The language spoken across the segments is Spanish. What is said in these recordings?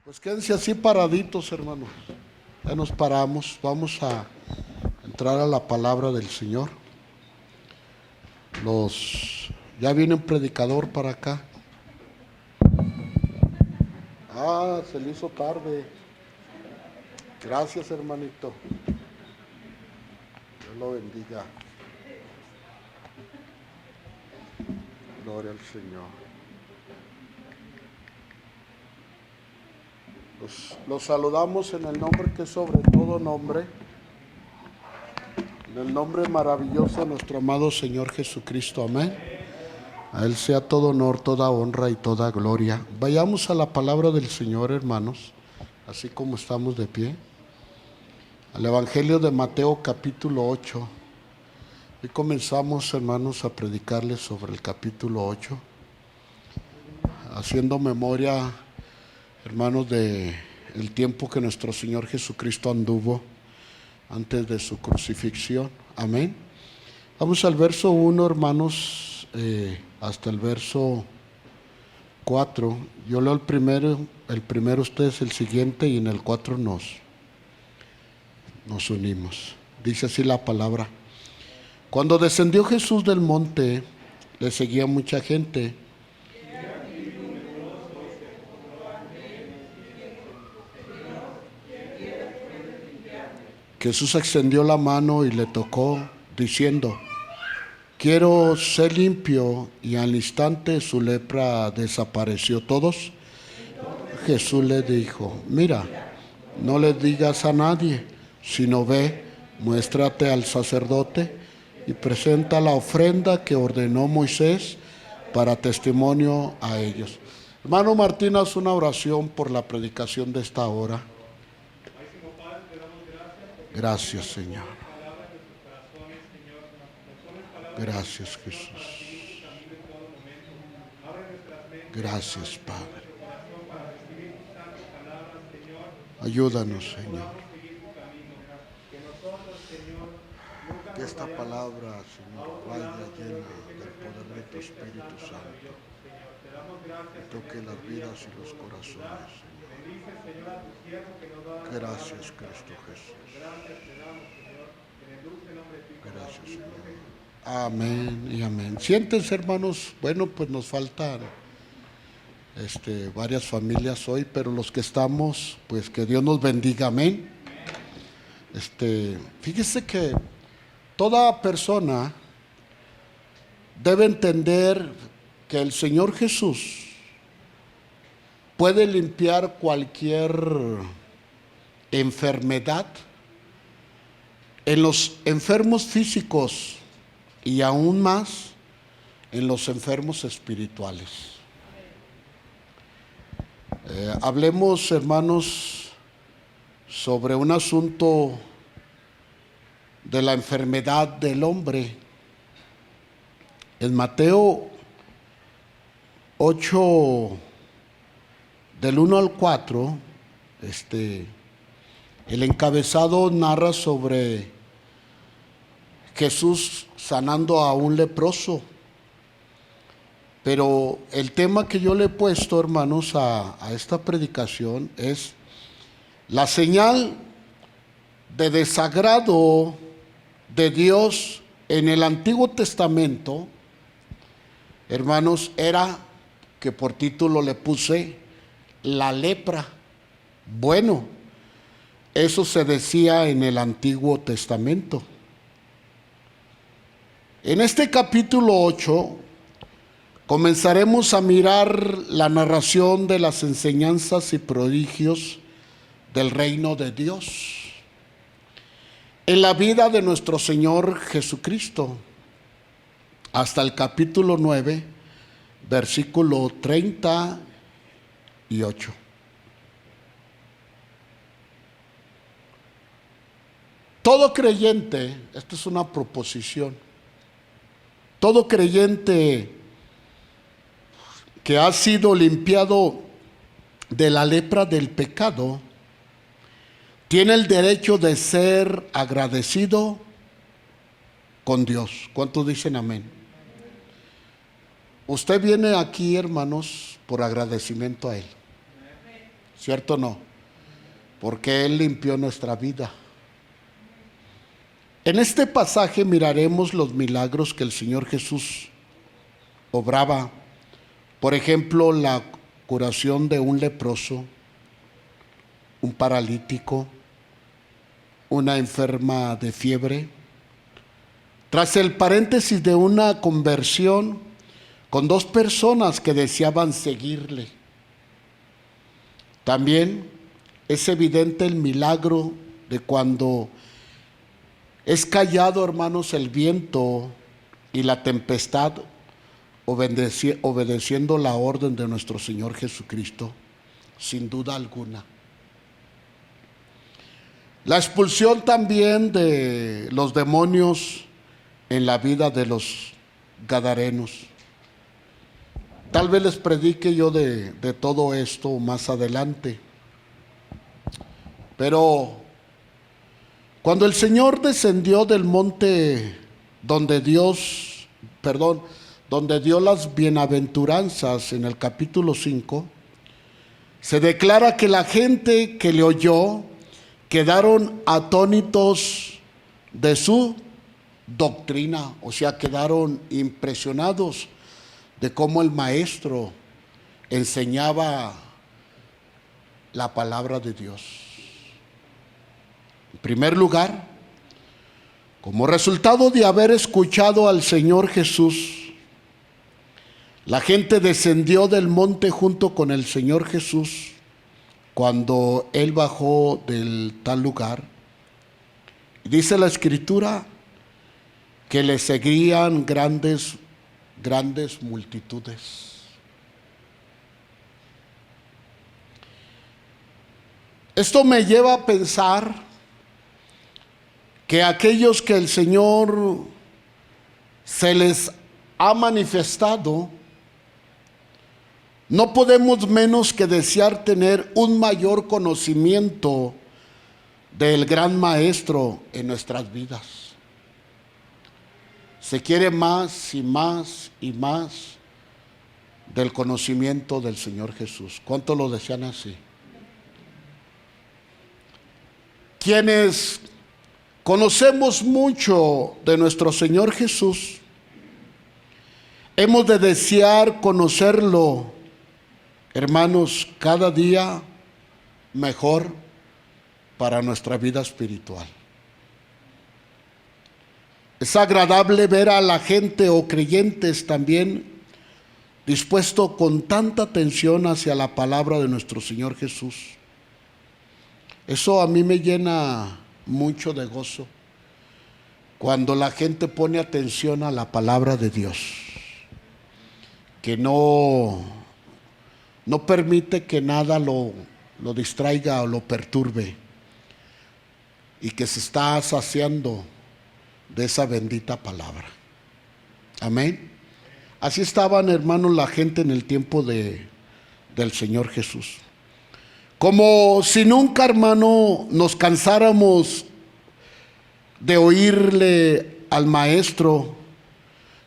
Pues quédense así paraditos, hermanos. Ya nos paramos. Vamos a entrar a la palabra del Señor. Ya viene un predicador para acá. Se le hizo tarde. Gracias, hermanito. Dios lo bendiga. Gloria al Señor. Los saludamos en el nombre que es sobre todo nombre. En el nombre maravilloso de nuestro amado Señor Jesucristo. Amén. A Él sea todo honor, toda honra y toda gloria. Vayamos a la palabra del Señor, hermanos, así como estamos de pie. Al Evangelio de Mateo capítulo 8. Hoy comenzamos, hermanos, a predicarles sobre el capítulo 8, haciendo memoria, hermanos, de el tiempo que nuestro Señor Jesucristo anduvo antes de su crucifixión. Amén. Vamos al verso 1, hermanos, hasta el verso 4. Yo leo el primero ustedes el siguiente, y en el 4 nos unimos. Dice así la palabra: Cuando descendió Jesús del monte, le seguía mucha gente. Jesús extendió la mano y le tocó, diciendo: quiero ser limpio, y al instante su lepra desapareció. Todos. Jesús le dijo: mira, no le digas a nadie, sino ve, muéstrate al sacerdote y presenta la ofrenda que ordenó Moisés para testimonio a ellos. Hermano Martín, haz una oración por la predicación de esta hora. Gracias, Señor. Gracias, Jesús. Gracias, Padre. Ayúdanos, Señor. Que esta palabra, Señor, vaya llena del poder de tu Espíritu Santo. Que toque las vidas y los corazones, Señor. Gracias, Cristo Jesús. Gracias, Señor. Amén y amén. Siéntense, hermanos. Bueno, pues nos faltan varias familias hoy, pero los que estamos, pues que Dios nos bendiga. Amén. Fíjese que toda persona debe entender que el Señor Jesús puede limpiar cualquier enfermedad en los enfermos físicos y aún más en los enfermos espirituales. Hablemos, hermanos, sobre un asunto de la enfermedad del hombre. En Mateo 8, del 1 al 4, el encabezado narra sobre Jesús sanando a un leproso. Pero el tema que yo le he puesto, hermanos, a esta predicación es la señal de desagrado de Dios en el Antiguo Testamento. Hermanos, era, que por título le puse, la lepra. Bueno, eso se decía en el Antiguo Testamento. En este capítulo 8 comenzaremos a mirar la narración de las enseñanzas y prodigios del reino de Dios en la vida de nuestro Señor Jesucristo, hasta el capítulo 9, versículo 38. Todo creyente, esta es una proposición, todo creyente que ha sido limpiado de la lepra del pecado tiene el derecho de ser agradecido con Dios. ¿Cuántos dicen amén? Usted viene aquí, hermanos, por agradecimiento a Él. ¿cierto o no? Porque Él limpió nuestra vida. En este pasaje miraremos los milagros que el Señor Jesús obraba. Por ejemplo, la curación de un leproso, un paralítico, una enferma de fiebre. Tras el paréntesis de una conversión con dos personas que deseaban seguirle. También es evidente el milagro de cuando es callado, hermanos, el viento y la tempestad, obedeciendo la orden de nuestro Señor Jesucristo, sin duda alguna. La expulsión también de los demonios en la vida de los gadarenos. Tal vez les predique yo de todo esto más adelante. Pero cuando el Señor descendió del monte donde dio las bienaventuranzas en el capítulo 5, se declara que la gente que le oyó quedaron atónitos de su doctrina, o sea, quedaron impresionados de cómo el maestro enseñaba la palabra de Dios. En primer lugar, como resultado de haber escuchado al Señor Jesús, la gente descendió del monte junto con el Señor Jesús cuando Él bajó del tal lugar. Dice la Escritura que le seguían grandes multitudes. Esto me lleva a pensar que aquellos que el Señor se les ha manifestado, no podemos menos que desear tener un mayor conocimiento del gran Maestro en nuestras vidas. Se quiere más y más y más del conocimiento del Señor Jesús. ¿Cuánto lo desean así? Quienes conocemos mucho de nuestro Señor Jesús, hemos de desear conocerlo, hermanos, cada día mejor para nuestra vida espiritual. Es agradable ver a la gente o creyentes también dispuesto con tanta atención hacia la palabra de nuestro Señor Jesús. Eso a mí me llena mucho de gozo cuando la gente pone atención a la palabra de Dios, que no permite que nada lo distraiga o lo perturbe, y que se está saciando de esa bendita palabra. Amén. Así estaban, hermanos, la gente en el tiempo del Señor Jesús. Como si nunca, hermano, nos cansáramos de oírle al Maestro,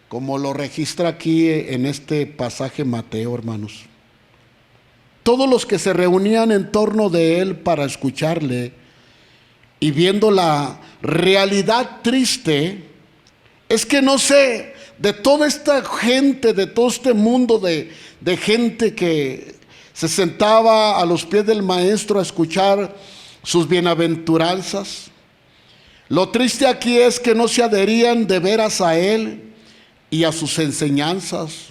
como lo registra aquí en este pasaje Mateo, hermanos. Todos los que se reunían en torno de él para escucharle, y viendo la realidad triste, es que no sé, de toda esta gente, de todo este mundo de gente que se sentaba a los pies del Maestro a escuchar sus bienaventuranzas, lo triste aquí es que no se adherían de veras a él y a sus enseñanzas.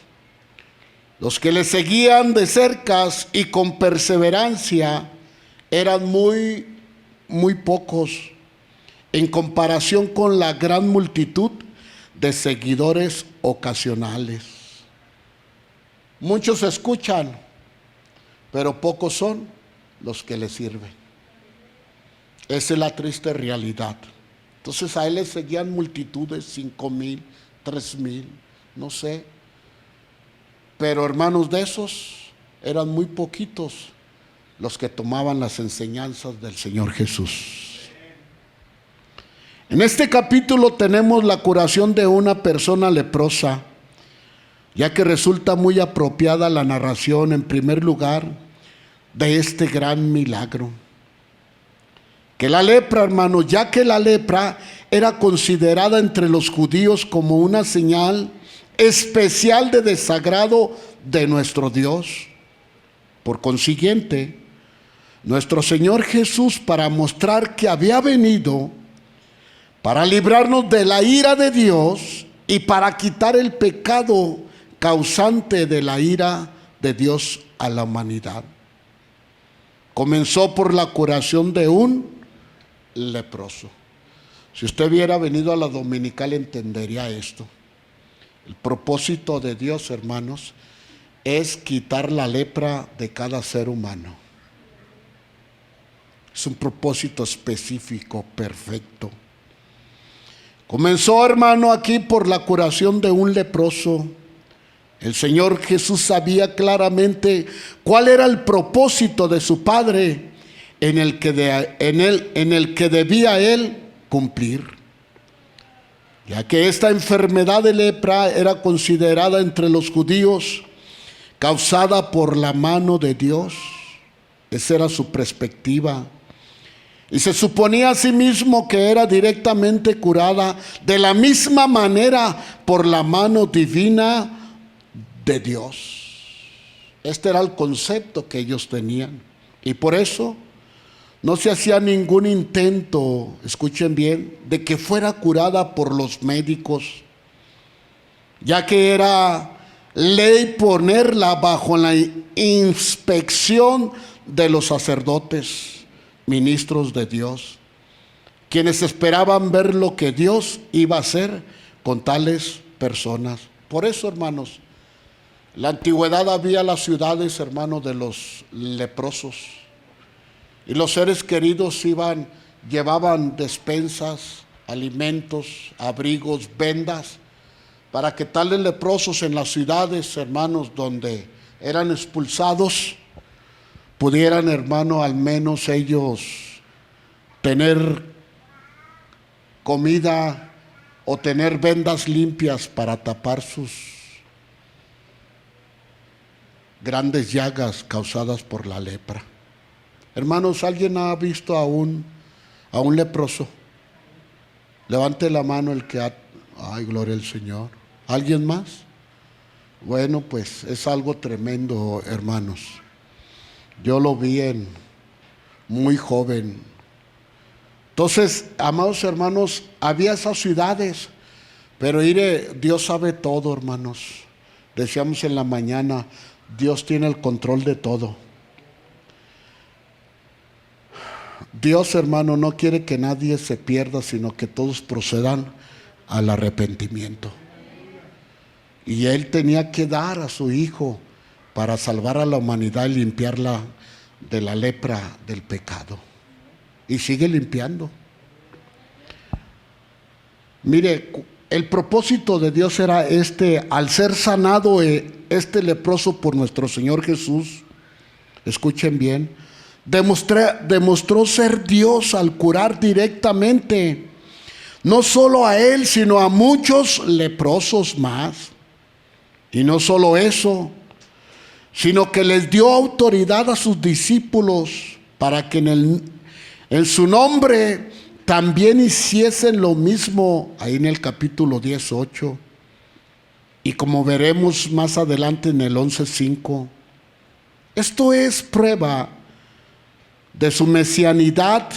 Los que le seguían de cerca y con perseverancia eran muy pocos en comparación con la gran multitud de seguidores ocasionales. Muchos escuchan, pero pocos son los que le sirven. Esa es la triste realidad. Entonces a él le seguían multitudes, 5,000, 3,000, no sé. Pero hermanos, de esos eran muy poquitos los que tomaban las enseñanzas del Señor Jesús. En este capítulo tenemos la curación de una persona leprosa, ya que resulta muy apropiada la narración, en primer lugar, de este gran milagro. Que la lepra, hermano, ya que la lepra era considerada entre los judíos como una señal especial de desagrado de nuestro Dios. Por consiguiente, nuestro Señor Jesús, para mostrar que había venido para librarnos de la ira de Dios y para quitar el pecado causante de la ira de Dios a la humanidad, comenzó por la curación de un leproso. Si usted hubiera venido a la dominical entendería esto. El propósito de Dios, hermanos, es quitar la lepra de cada ser humano. Es un propósito específico, perfecto. Comenzó, hermano, aquí por la curación de un leproso. El Señor Jesús sabía claramente cuál era el propósito de su Padre en el que debía él cumplir, ya que esta enfermedad de lepra era considerada entre los judíos causada por la mano de Dios. Esa era su perspectiva. Y se suponía a sí mismo que era directamente curada de la misma manera por la mano divina de Dios. Este era el concepto que ellos tenían. Y por eso no se hacía ningún intento, escuchen bien, de que fuera curada por los médicos, ya que era ley ponerla bajo la inspección de los sacerdotes, ministros de Dios, quienes esperaban ver lo que Dios iba a hacer con tales personas. Por eso, hermanos, en la antigüedad había las ciudades, hermanos, de los leprosos. Y los seres queridos llevaban despensas, alimentos, abrigos, vendas, para que tales leprosos en las ciudades, hermanos, donde eran expulsados, pudieran, hermano, al menos ellos tener comida o tener vendas limpias para tapar sus grandes llagas causadas por la lepra. Hermanos, ¿alguien ha visto a un leproso? Levante la mano el que ha... Ay, gloria al Señor. ¿Alguien más? Bueno, pues es algo tremendo, hermanos. Yo lo vi muy joven. Entonces, amados hermanos, había esas ciudades, pero mire, Dios sabe todo, hermanos. Decíamos en la mañana, Dios tiene el control de todo. Dios, hermano, no quiere que nadie se pierda, sino que todos procedan al arrepentimiento. Y Él tenía que dar a su Hijo para salvar a la humanidad y limpiarla de la lepra del pecado. Y sigue limpiando. Mire, el propósito de Dios era al ser sanado este leproso por nuestro Señor Jesús, escuchen bien, demostró ser Dios al curar directamente, no solo a él, sino a muchos leprosos más. Y no solo eso, sino que les dio autoridad a sus discípulos para que en su nombre también hiciesen lo mismo, ahí en el capítulo 18. Y como veremos más adelante en el 11:5, esto es prueba de su mesianidad,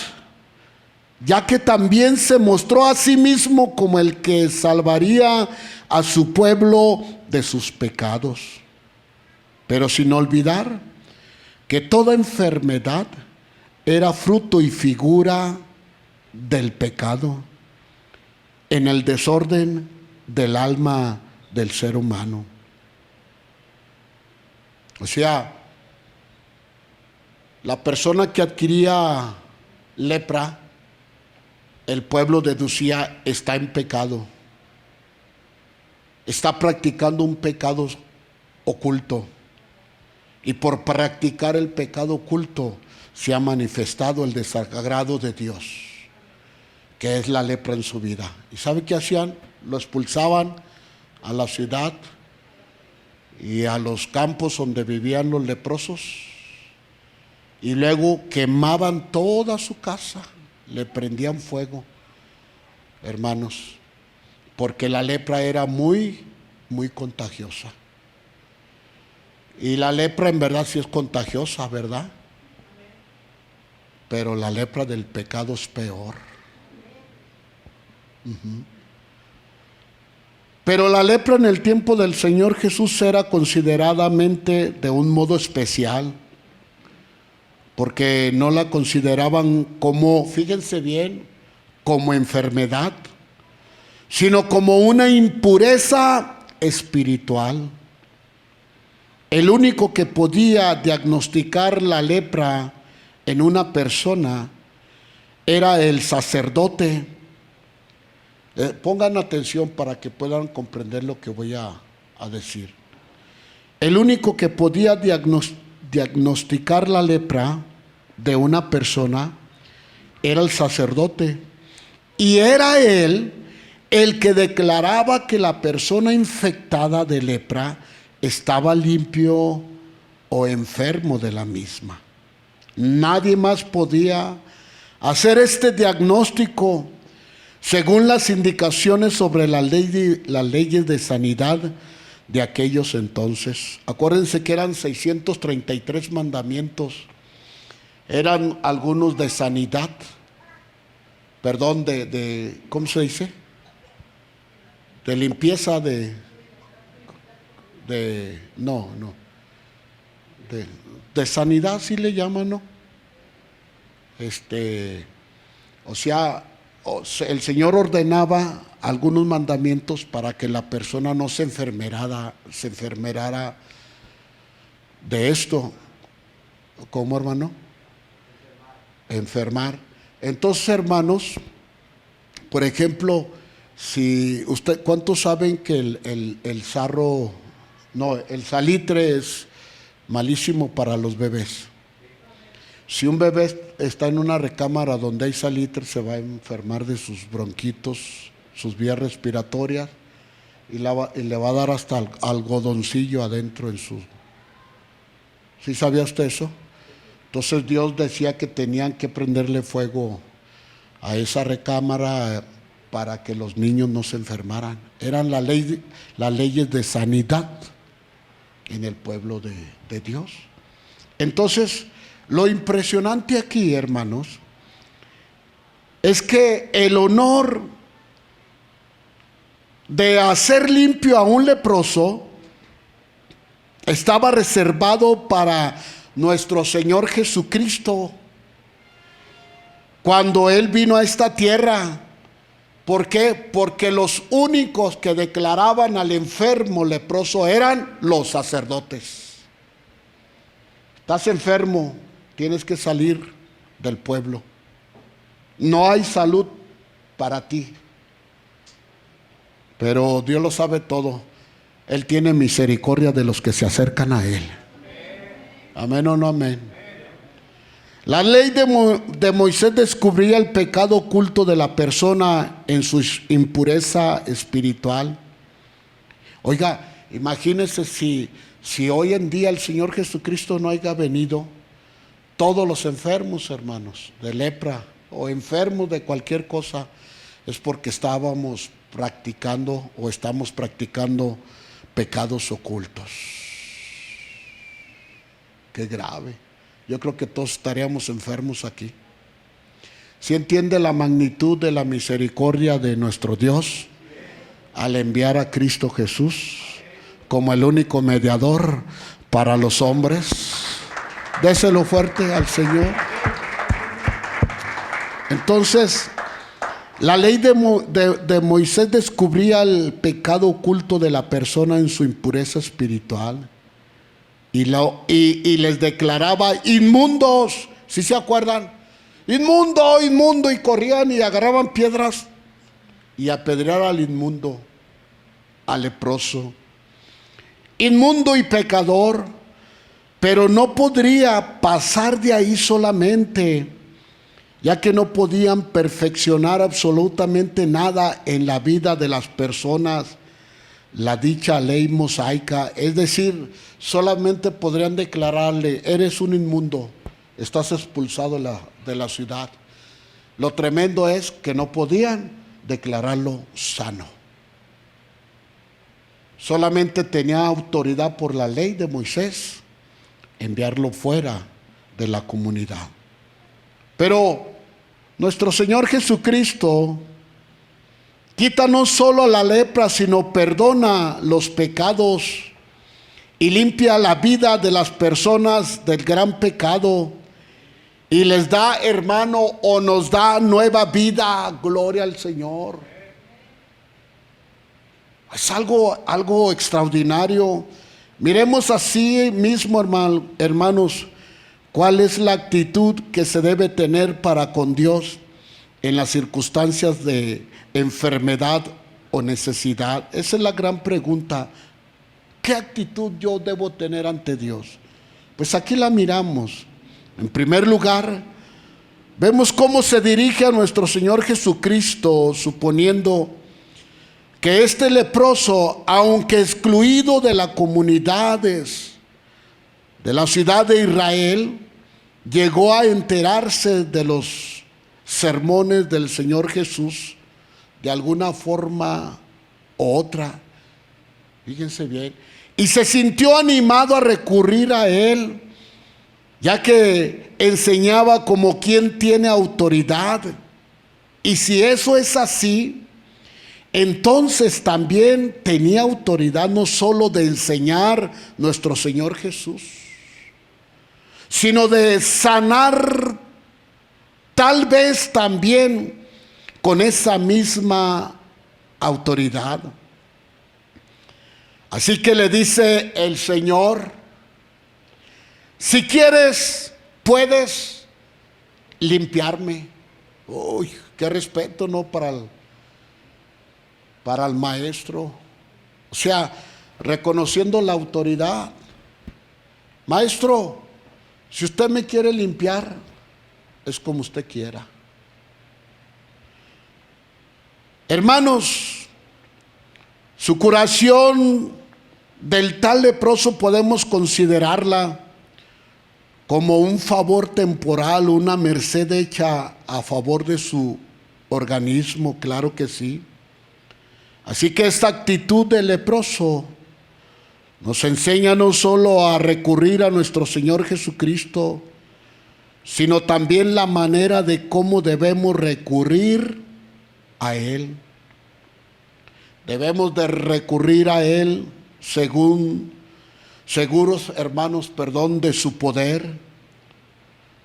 ya que también se mostró a sí mismo como el que salvaría a su pueblo de sus pecados. Pero sin olvidar que toda enfermedad era fruto y figura del pecado en el desorden del alma del ser humano. O sea, la persona que adquiría lepra, el pueblo deducía, está en pecado, está practicando un pecado oculto, y por practicar el pecado oculto se ha manifestado el desagrado de Dios, que es la lepra en su vida. ¿Y sabe qué hacían? Lo expulsaban a la ciudad y a los campos donde vivían los leprosos, y luego quemaban toda su casa, le prendían fuego, hermanos, porque la lepra era muy, muy contagiosa. Y la lepra en verdad sí es contagiosa, ¿verdad? Pero la lepra del pecado es peor. Pero la lepra en el tiempo del Señor Jesús era consideradamente de un modo especial, porque no la consideraban como, fíjense bien, como enfermedad, sino como una impureza espiritual. El único que podía diagnosticar la lepra en una persona era el sacerdote. Pongan atención para que puedan comprender lo que voy a decir. El único que podía diagnosticar la lepra de una persona era el sacerdote, y era él el que declaraba que la persona infectada de lepra estaba limpio o enfermo de la misma. Nadie más podía hacer este diagnóstico según las indicaciones sobre las leyes de sanidad de aquellos entonces. Acuérdense que eran 633 mandamientos. Eran algunos de sanidad, perdón, ¿cómo se dice? De limpieza de sanidad, sí le llaman, ¿no? O sea, el Señor ordenaba algunos mandamientos para que la persona no se enfermerara de esto. ¿Cómo, hermano? Enfermar. Entonces, hermanos, por ejemplo, si usted, ¿cuántos saben que el salitre es malísimo para los bebés? Si un bebé está en una recámara donde hay salitre, se va a enfermar de sus bronquitos, sus vías respiratorias, y le va a dar hasta algodoncillo adentro en su... ¿Sí sabía usted eso? Entonces Dios decía que tenían que prenderle fuego a esa recámara para que los niños no se enfermaran. Eran las leyes de sanidad en el pueblo de Dios. Entonces, lo impresionante aquí, hermanos, es que el honor de hacer limpio a un leproso estaba reservado para nuestro Señor Jesucristo cuando Él vino a esta tierra. ¿Por qué? Porque los únicos que declaraban al enfermo leproso eran los sacerdotes. Estás enfermo, tienes que salir del pueblo. No hay salud para ti. Pero Dios lo sabe todo. Él tiene misericordia de los que se acercan a Él. Amén o no amén. La ley de Moisés descubría el pecado oculto de la persona en su impureza espiritual. Oiga, imagínense si hoy en día el Señor Jesucristo no haya venido, todos los enfermos, hermanos, de lepra o enfermos de cualquier cosa, es porque estábamos practicando o estamos practicando pecados ocultos. Qué grave. Yo creo que todos estaríamos enfermos aquí. ¿Sí entiende la magnitud de la misericordia de nuestro Dios al enviar a Cristo Jesús como el único mediador para los hombres? Déselo fuerte al Señor. Entonces, la ley de Moisés descubría el pecado oculto de la persona en su impureza espiritual. Y les declaraba inmundos. ¿Sí se acuerdan? Inmundo, inmundo. Y corrían y agarraban piedras y apedreaban al inmundo, al leproso. Inmundo y pecador. Pero no podría pasar de ahí solamente, ya que no podían perfeccionar absolutamente nada en la vida de las personas la dicha ley mosaica. Es decir, solamente podrían declararle: eres un inmundo, estás expulsado de la ciudad. Lo tremendo es que no podían declararlo sano. Solamente tenía autoridad por la ley de Moisés enviarlo fuera de la comunidad. Pero nuestro Señor Jesucristo quita no solo la lepra, sino perdona los pecados y limpia la vida de las personas del gran pecado y les da, hermano, o nos da nueva vida. Gloria al Señor. Es algo extraordinario. Miremos así mismo, hermanos, cuál es la actitud que se debe tener para con Dios en las circunstancias de enfermedad o necesidad. Esa es la gran pregunta. ¿Qué actitud yo debo tener ante Dios? Pues aquí la miramos. En primer lugar, vemos cómo se dirige a nuestro Señor Jesucristo, suponiendo que este leproso, aunque excluido de las comunidades de la ciudad de Israel, llegó a enterarse de los sermones del Señor Jesús de alguna forma u otra. Fíjense bien. Y se sintió animado a recurrir a Él, ya que enseñaba como quien tiene autoridad. Y si eso es así, entonces también tenía autoridad no solo de enseñar nuestro Señor Jesús, sino de sanar, tal vez también con esa misma autoridad. Así que le dice el Señor: si quieres, puedes limpiarme. Uy, qué respeto, ¿no? Para el maestro. O sea, reconociendo la autoridad. Maestro, si usted me quiere limpiar, es como usted quiera. Hermanos, su curación del tal leproso podemos considerarla como un favor temporal, una merced hecha a favor de su organismo, claro que sí. Así que esta actitud del leproso nos enseña no solo a recurrir a nuestro Señor Jesucristo, sino también la manera de cómo debemos recurrir a Él. Debemos de recurrir a Él seguros, hermanos, de su poder,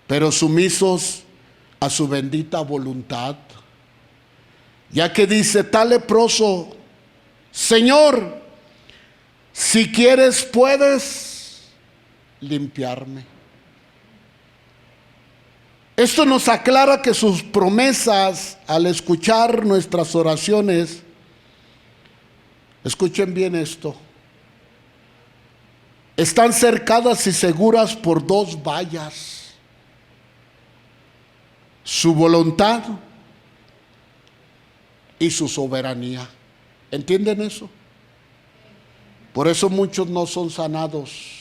pero sumisos a su bendita voluntad. Ya que dice tal leproso: Señor, si quieres puedes limpiarme. Esto nos aclara que sus promesas, al escuchar nuestras oraciones, escuchen bien esto, están cercadas y seguras por dos vallas: su voluntad y su soberanía. ¿Entienden eso? Por eso muchos no son sanados.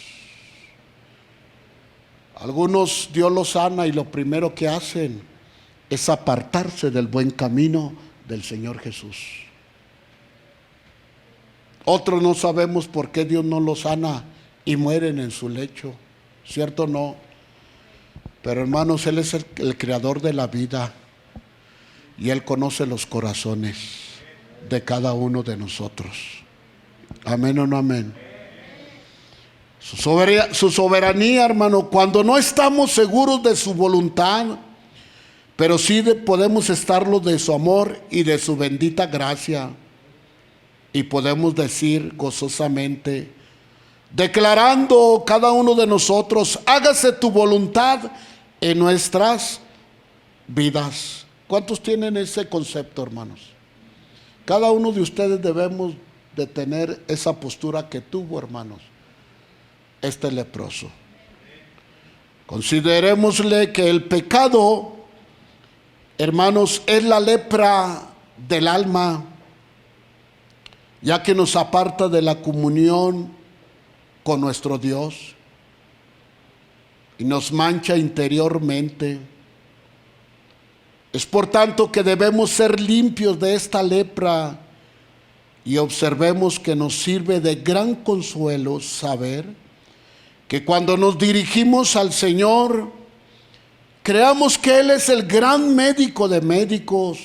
Algunos Dios los sana y lo primero que hacen es apartarse del buen camino del Señor Jesús. Otros no sabemos por qué Dios no los sana y mueren en su lecho. ¿Cierto o no? Pero hermanos, Él es el creador de la vida y Él conoce los corazones de cada uno de nosotros. Amén o no amén. Su soberanía, hermano, cuando no estamos seguros de su voluntad, pero sí podemos estarlo de su amor y de su bendita gracia. Y podemos decir gozosamente, declarando cada uno de nosotros: hágase tu voluntad en nuestras vidas. ¿Cuántos tienen ese concepto, hermanos? Cada uno de ustedes debemos de tener esa postura que tuvo, hermanos, este leproso. Considerémosle que el pecado, hermanos, es la lepra del alma, ya que nos aparta de la comunión con nuestro Dios. y nos mancha interiormente. Es por tanto que debemos ser limpios de esta lepra y observemos que nos sirve de gran consuelo saber que cuando nos dirigimos al Señor, creamos que Él es el gran médico de médicos.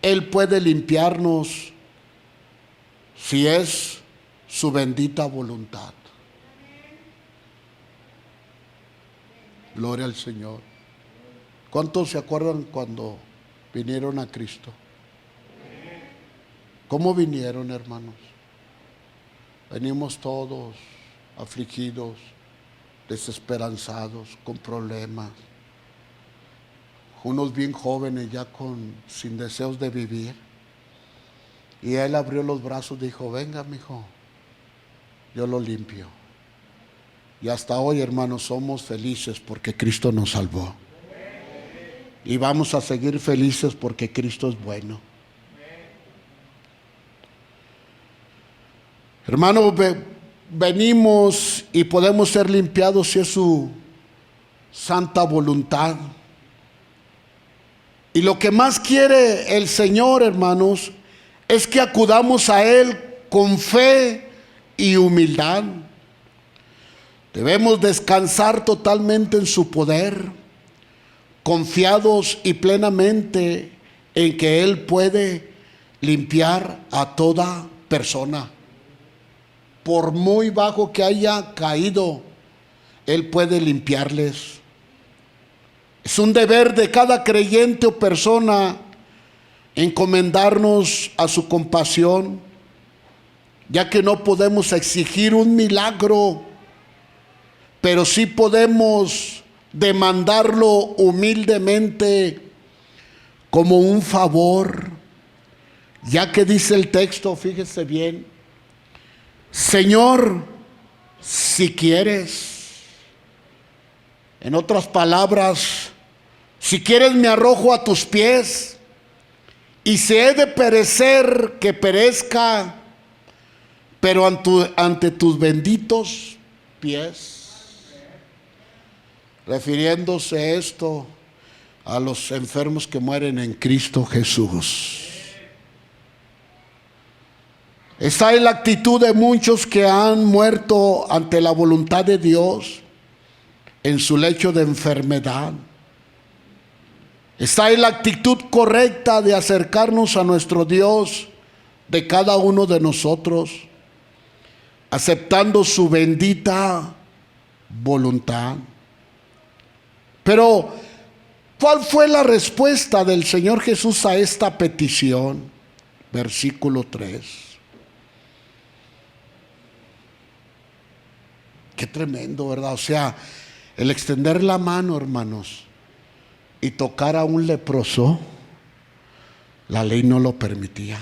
Él puede limpiarnos si es su bendita voluntad. Gloria al Señor. ¿Cuántos se acuerdan cuando vinieron a Cristo? ¿Cómo vinieron, hermanos? Venimos todos afligidos, desesperanzados, con problemas. Unos bien jóvenes ya sin deseos de vivir. Y Él abrió los brazos y dijo: venga, mijo, yo lo limpio. Y hasta hoy, hermanos, somos felices porque Cristo nos salvó. Y vamos a seguir felices porque Cristo es bueno. Hermanos, venimos y podemos ser limpiados si es su santa voluntad. Y lo que más quiere el Señor, hermanos, es que acudamos a Él con fe y humildad. Debemos descansar totalmente en su poder, confiados y plenamente en que Él puede limpiar a toda persona. Por muy bajo que haya caído, Él puede limpiarles. Es un deber de cada creyente o persona encomendarnos a su compasión, ya que no podemos exigir un milagro, pero sí podemos demandarlo humildemente como un favor, ya que dice el texto, fíjese bien: Señor, si quieres. En otras palabras, si quieres me arrojo a tus pies, y si he de perecer, que perezca, pero ante tus benditos pies. Refiriéndose esto a los enfermos que mueren en Cristo Jesús. Esta es la actitud de muchos que han muerto ante la voluntad de Dios en su lecho de enfermedad. Esta es la actitud correcta de acercarnos a nuestro Dios de cada uno de nosotros, aceptando su bendita voluntad. Pero, ¿cuál fue la respuesta del Señor Jesús a esta petición? Versículo 3. Qué tremendo, ¿verdad? O sea, el extender la mano, hermanos, y tocar a un leproso, la ley no lo permitía.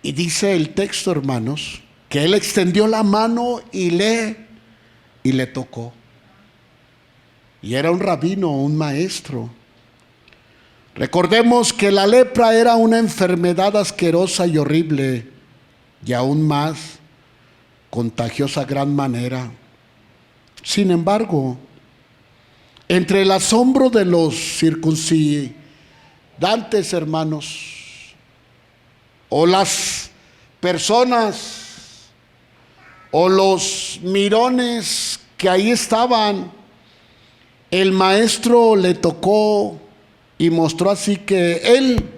Y dice el texto, hermanos, que él extendió la mano y le tocó. Y era un rabino, un maestro. Recordemos que la lepra era una enfermedad asquerosa y horrible, y aún más contagiosa a gran manera. Sin embargo, entre el asombro de los circuncidantes, hermanos, o las personas, o los mirones que ahí estaban, el maestro le tocó y mostró así que él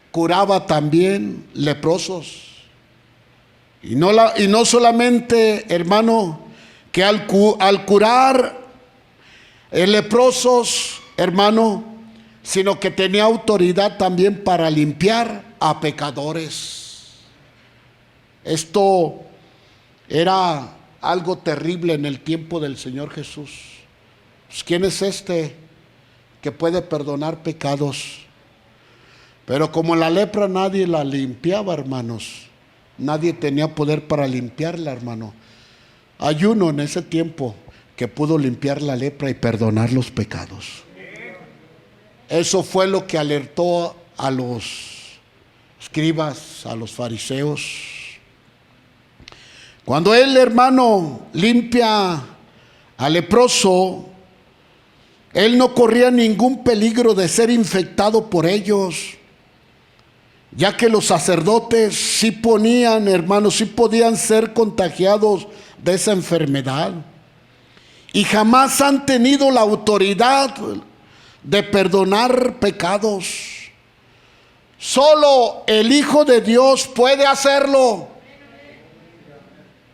curaba también leprosos. Y no solamente, hermano, que al curar leprosos, hermano, sino que tenía autoridad también para limpiar a pecadores. Esto era algo terrible en el tiempo del Señor Jesús. Pues, ¿quién es este que puede perdonar pecados? Pero como la lepra nadie la limpiaba, hermanos, nadie tenía poder para limpiarla, hermano. Hay uno en ese tiempo que pudo limpiar la lepra y perdonar los pecados. Eso fue lo que alertó a los escribas, a los fariseos. Cuando el hermano limpia al leproso, él no corría ningún peligro de ser infectado por ellos, ya que los sacerdotes sí ponían, hermanos, sí podían ser contagiados de esa enfermedad. Y jamás han tenido la autoridad de perdonar pecados. Solo el Hijo de Dios puede hacerlo.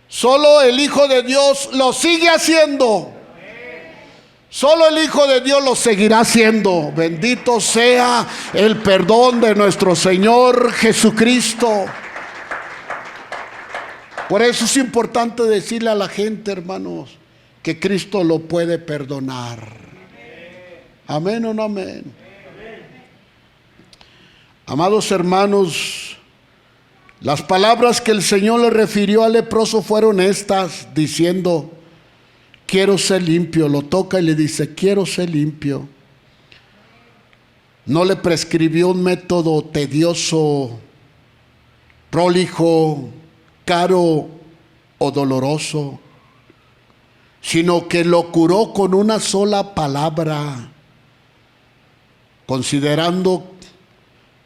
Solo el Hijo de Dios lo sigue haciendo. Solo el Hijo de Dios lo seguirá haciendo. Bendito sea el perdón de nuestro Señor Jesucristo. Por eso es importante decirle a la gente, hermanos, que Cristo lo puede perdonar. Amén o no amén. Amados hermanos, las palabras que el Señor le refirió al leproso fueron estas, diciendo: quiero ser limpio. Lo toca y le dice: quiero ser limpio. No le prescribió un método tedioso, prolijo, caro o doloroso, sino que lo curó con una sola palabra, considerando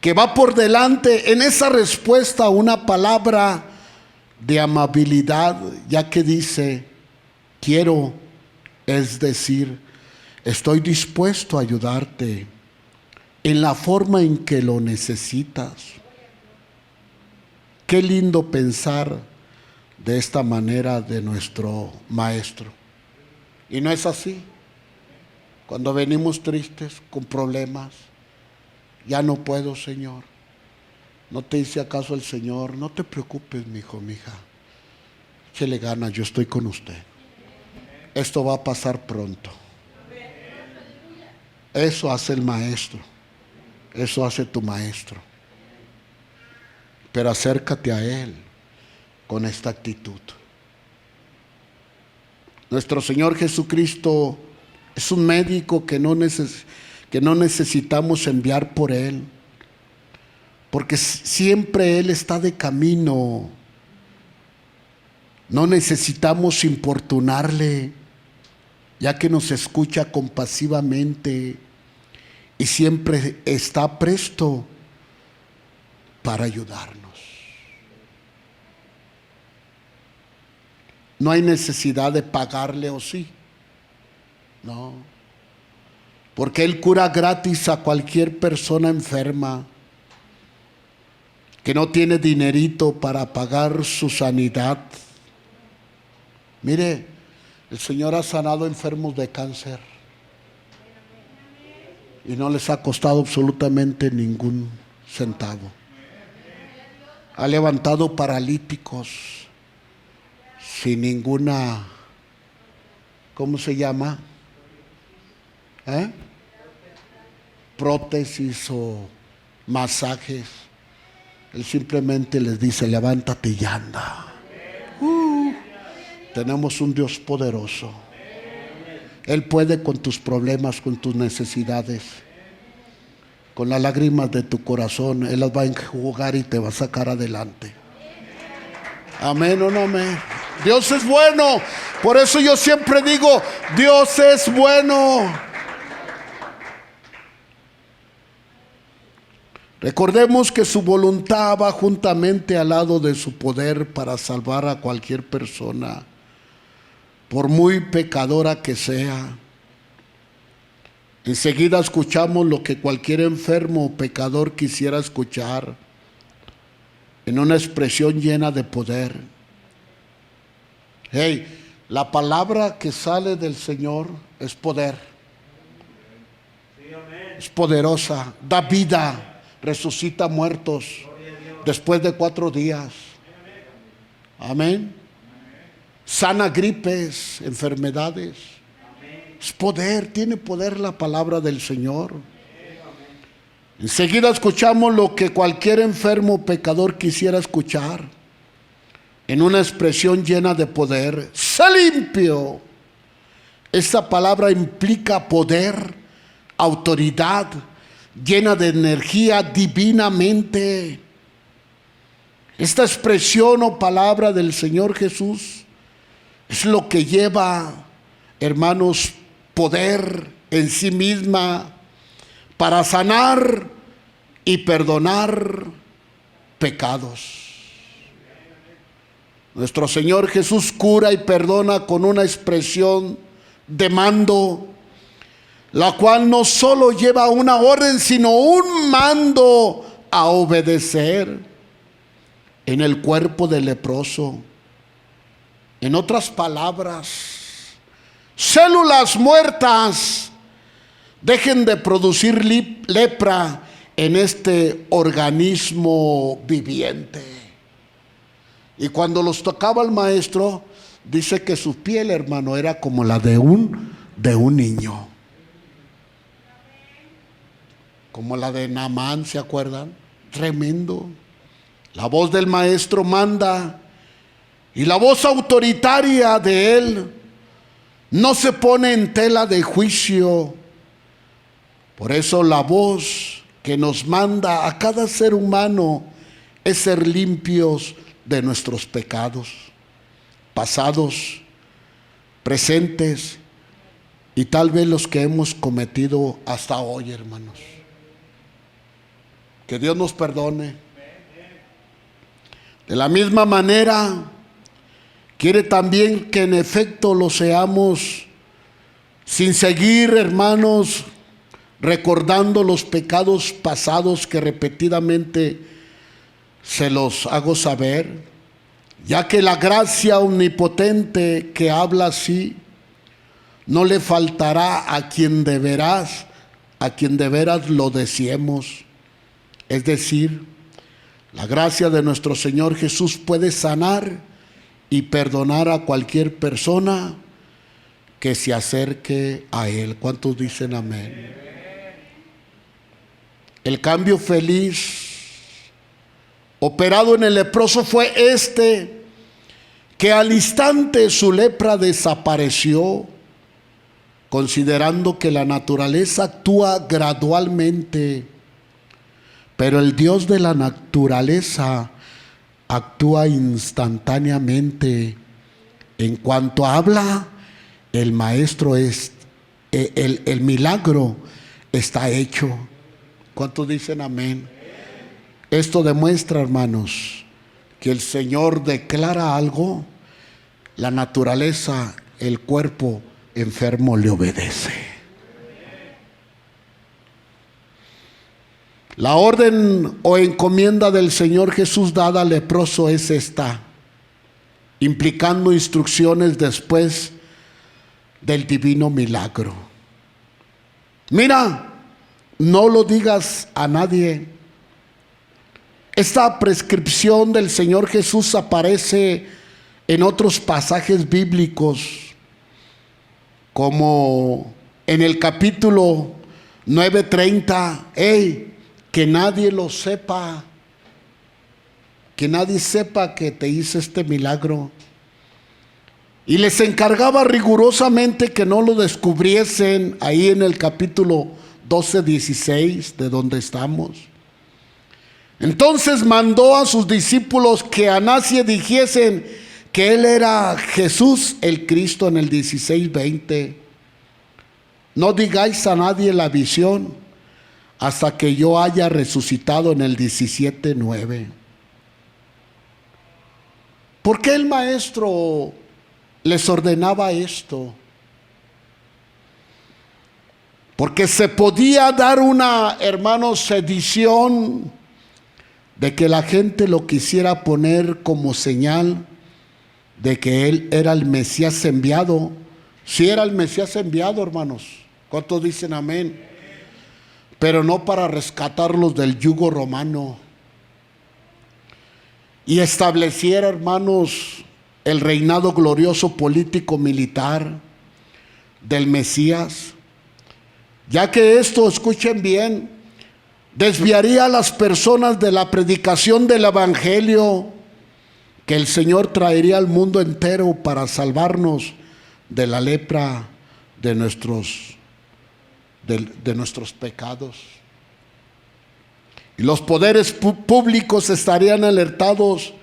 que va por delante en esa respuesta una palabra de amabilidad, ya que dice: quiero, es decir, estoy dispuesto a ayudarte en la forma en que lo necesitas. Qué lindo pensar de esta manera de nuestro Maestro. Y no es así. Cuando venimos tristes, con problemas, ya no puedo, Señor. ¿No te dice acaso el Señor: no te preocupes, mi hijo, mi hija, échele ganas, yo estoy con usted? Esto va a pasar pronto. Eso hace el Maestro. Eso hace tu Maestro. Pero acércate a Él con esta actitud. Nuestro Señor Jesucristo es un médico que no necesitamos enviar por Él, porque siempre Él está de camino. No necesitamos importunarle, ya que nos escucha compasivamente y siempre está presto para ayudarnos. No hay necesidad de pagarle, ¿o sí? No, porque Él cura gratis a cualquier persona enferma que no tiene dinerito para pagar su sanidad. Mire, el Señor ha sanado enfermos de cáncer y no les ha costado absolutamente ningún centavo. Ha levantado paralíticos sin ninguna, ¿cómo se llama? Prótesis o masajes. Él simplemente les dice: levántate y anda. Tenemos un Dios poderoso. Él puede con tus problemas, con tus necesidades, con las lágrimas de tu corazón. Él las va a enjugar y te va a sacar adelante. Amén o no amén. Dios es bueno. Por eso yo siempre digo: Dios es bueno. Recordemos que su voluntad va juntamente al lado de su poder para salvar a cualquier persona, por muy pecadora que sea. Enseguida escuchamos lo que cualquier enfermo o pecador quisiera escuchar, en una expresión llena de poder. Hey, la palabra que sale del Señor es poder. Es poderosa, da vida, resucita muertos después de 4 días. Amén. Sana gripes, enfermedades. Es poder, tiene poder la palabra del Señor. Enseguida escuchamos lo que cualquier enfermo o pecador quisiera escuchar, en una expresión llena de poder: sé limpio. Esa palabra implica poder, autoridad, llena de energía divinamente. Esta expresión o palabra del Señor Jesús es lo que lleva, hermanos, poder en sí misma para sanar y perdonar pecados. Nuestro Señor Jesús cura y perdona con una expresión de mando, la cual no solo lleva una orden, sino un mando a obedecer en el cuerpo del leproso. En otras palabras, células muertas dejen de producir lepra en este organismo viviente. Y cuando los tocaba el maestro, dice que su piel, hermano, era como la de un niño. Como la de Naamán, ¿se acuerdan? Tremendo. La voz del maestro manda, y la voz autoritaria de él no se pone en tela de juicio. Por eso la voz que nos manda a cada ser humano es ser limpios de nuestros pecados, pasados, presentes y tal vez los que hemos cometido hasta hoy, hermanos. Que Dios nos perdone. De la misma manera, quiere también que en efecto lo seamos sin seguir, hermanos, recordando los pecados pasados que repetidamente se los hago saber, ya que la gracia omnipotente que habla así no le faltará a quien de veras lo deseemos. Es decir, la gracia de nuestro Señor Jesús puede sanar y perdonar a cualquier persona que se acerque a Él. ¿Cuántos dicen amén? El cambio feliz operado en el leproso fue que al instante su lepra desapareció, considerando que la naturaleza actúa gradualmente, pero el Dios de la naturaleza actúa instantáneamente. En cuanto habla, el maestro el milagro está hecho. ¿Cuántos dicen amén? Esto demuestra, hermanos, que el Señor declara algo, la naturaleza, el cuerpo enfermo le obedece. La orden o encomienda del Señor Jesús dada al leproso es esta, implicando instrucciones después del divino milagro. Mira, no lo digas a nadie. Esta prescripción del Señor Jesús aparece en otros pasajes bíblicos, como en el capítulo 9:30, que nadie lo sepa, que nadie sepa que te hice este milagro. Y les encargaba rigurosamente que no lo descubriesen, ahí en el capítulo 12:16 de donde estamos. Entonces mandó a sus discípulos que a nadie dijesen que él era Jesús el Cristo, en el 16:20. No digáis a nadie la visión hasta que yo haya resucitado, en el 17:9. ¿Por qué el maestro les ordenaba esto? Porque se podía dar una, hermanos, sedición de que la gente lo quisiera poner como señal de que él era el Mesías enviado. Sí era el Mesías enviado, hermanos. ¿Cuántos dicen amén? Pero no para rescatarlos del yugo romano y estableciera, hermanos, el reinado glorioso político militar del Mesías, ya que esto, escuchen bien, desviaría a las personas de la predicación del evangelio que el Señor traería al mundo entero para salvarnos de la lepra de nuestros pecados. Y los poderes públicos estarían alertados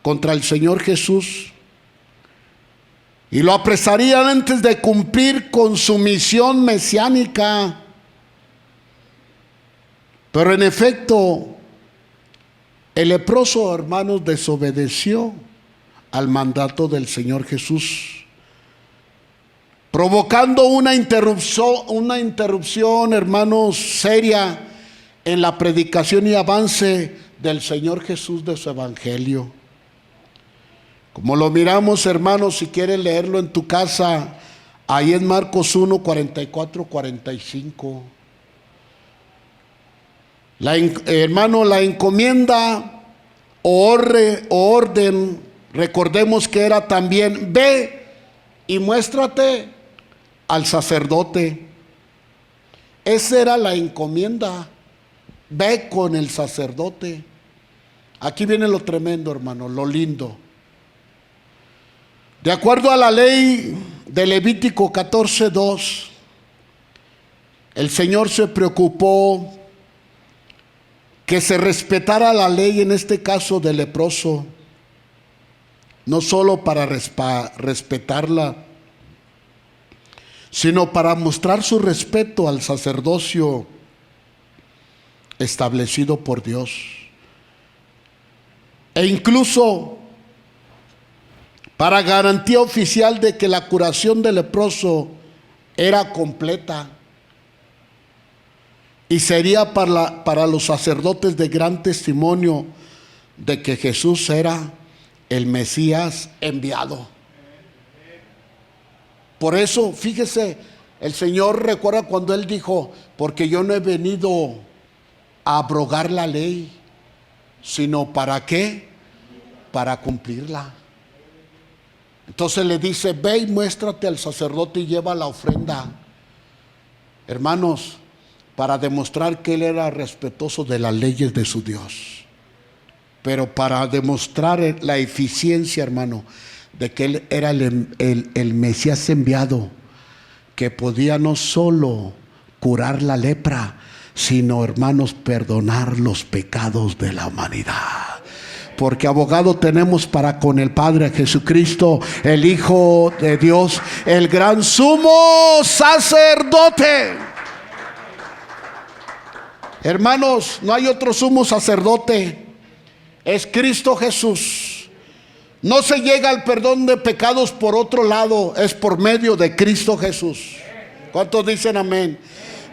contra el Señor Jesús y lo apresarían antes de cumplir con su misión mesiánica. Pero en efecto, el leproso, hermanos, desobedeció al mandato del Señor Jesús, provocando una interrupción, hermanos, seria en la predicación y avance del Señor Jesús, de su evangelio. Como lo miramos, hermanos, si quieres leerlo en tu casa, ahí en Marcos 1, 44, 45. Hermano, la encomienda o orden, recordemos que era también: ve y muéstrate al sacerdote. Esa era la encomienda: ve con el sacerdote. Aquí viene lo tremendo, hermano, lo lindo. De acuerdo a la ley de Levítico 14:2, el Señor se preocupó que se respetara la ley, en este caso del leproso, no solo para respetarla, sino para mostrar su respeto al sacerdocio establecido por Dios. E incluso para garantía oficial de que la curación del leproso era completa y sería para los sacerdotes de gran testimonio de que Jesús era el Mesías enviado. Por eso, fíjese, el Señor, recuerda cuando Él dijo: porque yo no he venido a abrogar la ley, sino ¿para qué? Para cumplirla. Entonces le dice: ve y muéstrate al sacerdote y lleva la ofrenda. Hermanos, para demostrar que Él era respetuoso de las leyes de su Dios, pero para demostrar la eficiencia, hermano, de que Él era el Mesías enviado, que podía no solo curar la lepra, sino, hermanos, perdonar los pecados de la humanidad. Porque abogado tenemos para con el Padre, Jesucristo, el Hijo de Dios, el gran sumo sacerdote. Hermanos, no hay otro sumo sacerdote, es Cristo Jesús. No se llega al perdón de pecados por otro lado, es por medio de Cristo Jesús. ¿Cuántos dicen amén?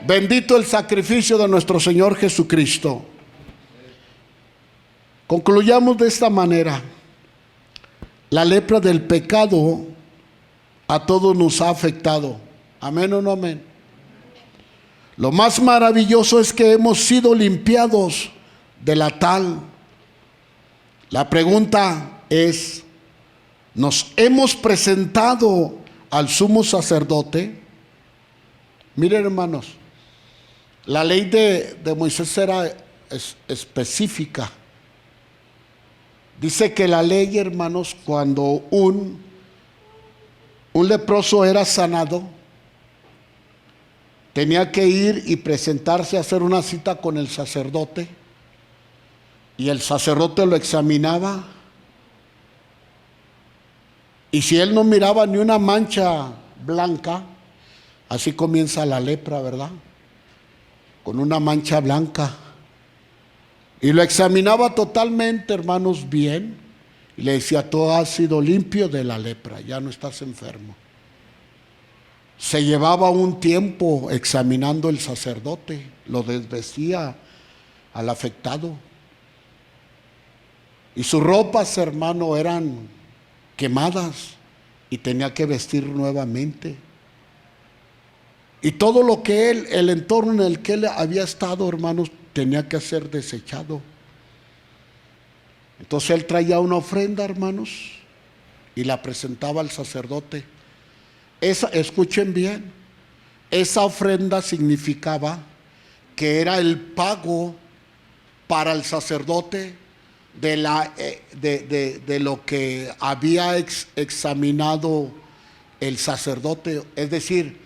Bendito el sacrificio de nuestro Señor Jesucristo. Concluyamos de esta manera: la lepra del pecado a todos nos ha afectado. ¿Amén o no amén? Lo más maravilloso es que hemos sido limpiados de la tal. La pregunta es: ¿nos hemos presentado al sumo sacerdote? Miren, hermanos, la ley de Moisés era específica. Dice que la ley, hermanos, cuando un leproso era sanado, tenía que ir y presentarse a hacer una cita con el sacerdote, y el sacerdote lo examinaba, y si él no miraba ni una mancha blanca, así comienza la lepra, ¿verdad? Con una mancha blanca. Y lo examinaba totalmente, hermanos, bien, y le decía: tú has sido limpio de la lepra, ya no estás enfermo. Se llevaba un tiempo examinando el sacerdote, lo desvestía al afectado, y sus ropas, hermano, eran quemadas y tenía que vestir nuevamente. Y todo lo que el entorno en el que él había estado, hermanos, tenía que ser desechado. Entonces él traía una ofrenda, hermanos, y la presentaba al sacerdote. Escuchen bien, esa ofrenda significaba que era el pago para el sacerdote de lo que había examinado el sacerdote. Es decir,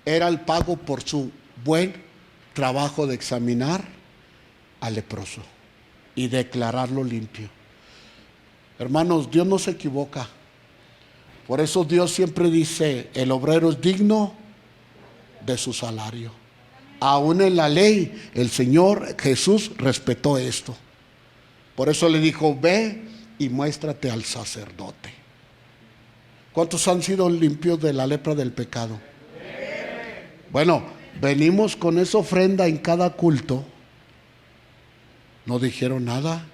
era el pago por su buen trabajo de examinar al leproso y declararlo limpio. Hermanos, Dios no se equivoca. Por eso Dios siempre dice, el obrero es digno de su salario. Aún en la ley, el Señor Jesús respetó esto. Por eso le dijo, ve y muéstrate al sacerdote. ¿Cuántos han sido limpios de la lepra del pecado? Bueno, venimos con esa ofrenda en cada culto. No dijeron nada.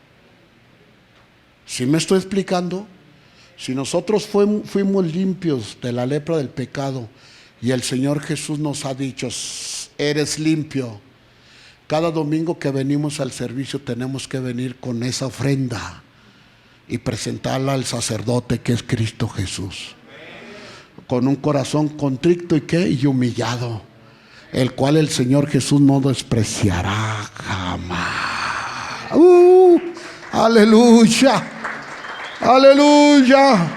¿Sí me estoy explicando? Si nosotros fuimos limpios de la lepra del pecado y el Señor Jesús nos ha dicho, eres limpio, cada domingo que venimos al servicio tenemos que venir con esa ofrenda y presentarla al sacerdote que es Cristo Jesús, con un corazón contrito y humillado, el cual el Señor Jesús no despreciará jamás. Aleluya. Aleluya.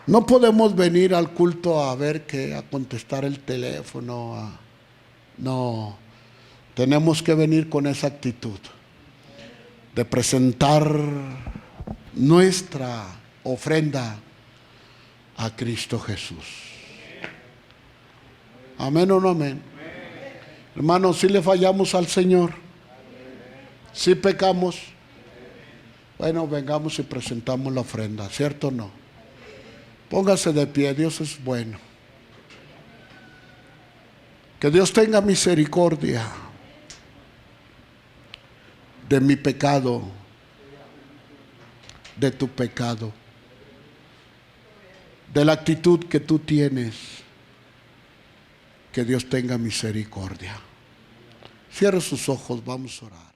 No podemos venir al culto a ver qué, a contestar el teléfono. No, tenemos que venir con esa actitud de presentar nuestra ofrenda a Cristo Jesús. Amén o no amén. Hermanos, si le fallamos al Señor, si pecamos, bueno, vengamos y presentamos la ofrenda, ¿cierto o no? Póngase de pie, Dios es bueno. Que Dios tenga misericordia de mi pecado, de tu pecado, de la actitud que tú tienes. Que Dios tenga misericordia. Cierre sus ojos, vamos a orar.